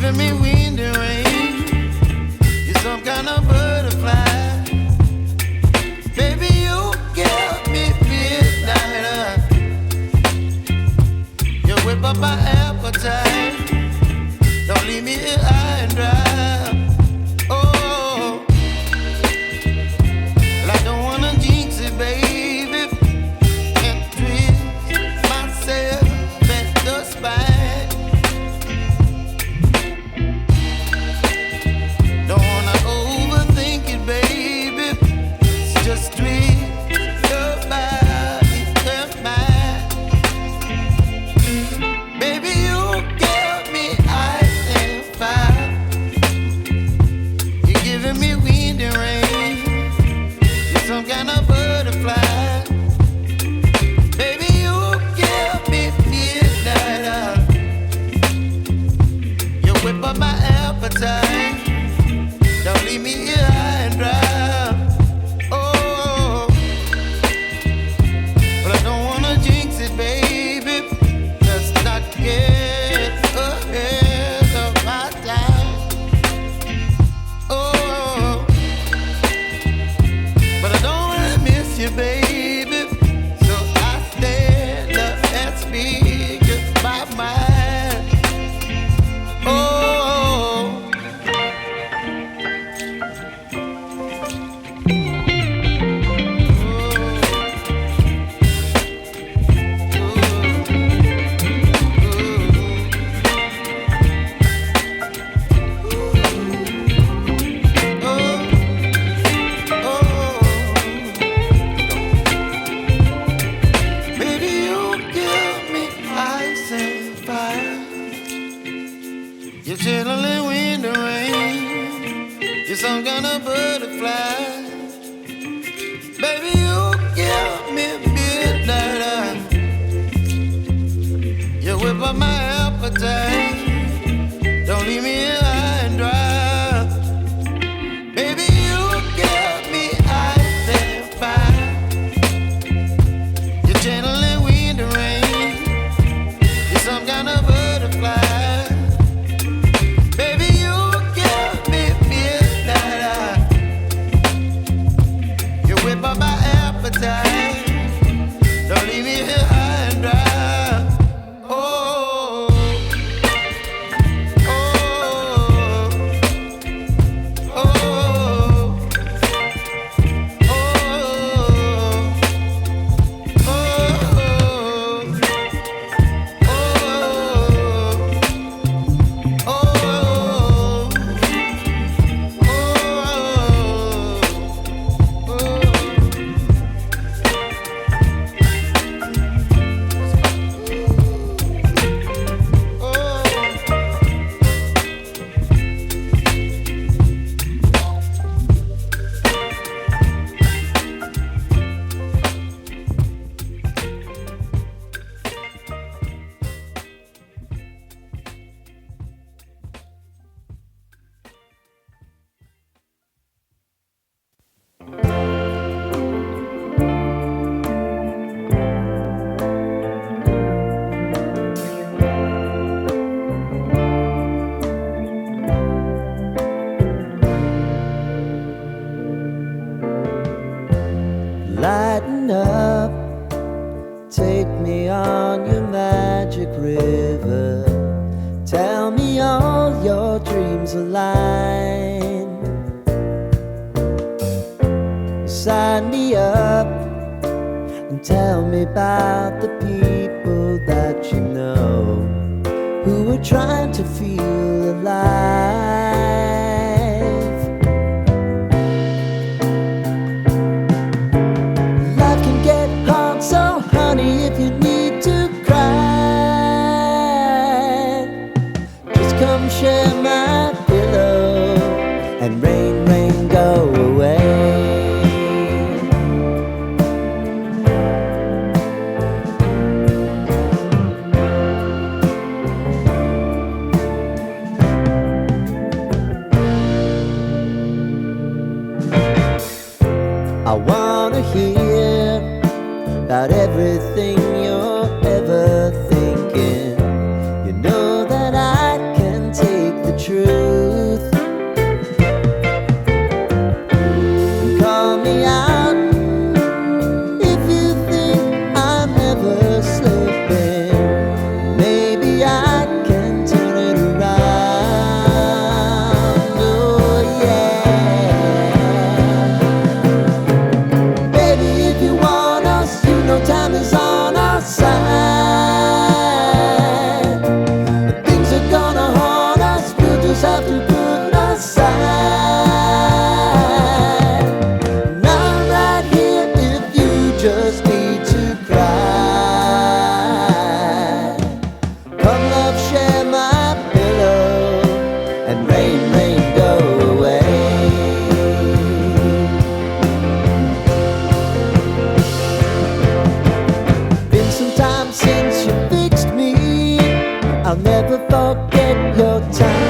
giving me wind and rain. You're some kind of butterfly. Baby, you give me midnight. You whip up my appetite. Don't leave me here high and dry. Oh, well, I don't wanna jinx it, baby. Can't twist myself at the spine. Don't wanna overthink it, baby. It's just twist your body and mine. Baby, you give me ice and fire. You're giving me wind and rain. You're some kind of butterfly. Baby, you give me midnight. You whip up my appetite. Don't leave me here high and dry. Oh, but I don't wanna jinx it, baby. Let's not get ahead of my time. Oh, but I don't wanna miss you, baby. So I stand up and speak my mind. Oh. Baby, you give me ice and fire. You're chilling wind and rain. You're some kind of butterfly. Baby, you give me midnight. You whip up my appetite. Don't leave me here high and dry. Baby, you give me ice and fire. You're channeling wind and rain. You're some kind of butterfly. Baby, you give me midnight. You whip up my appetite. Don't leave me here high and dry. Oh, oh, oh, oh, Lighten up, take me on your magic river. Tell me all your dreams align. Sign me up and tell me about the people that you know who are trying to feel alive. Life can get hard, so honey, if you need to cry, just come share my pillow and rain, rain, go away. I wanna hear about everything you're ever thinking. You know that I can take the rain, rain, go away. Been some time since you fixed me. I'll never forget your time.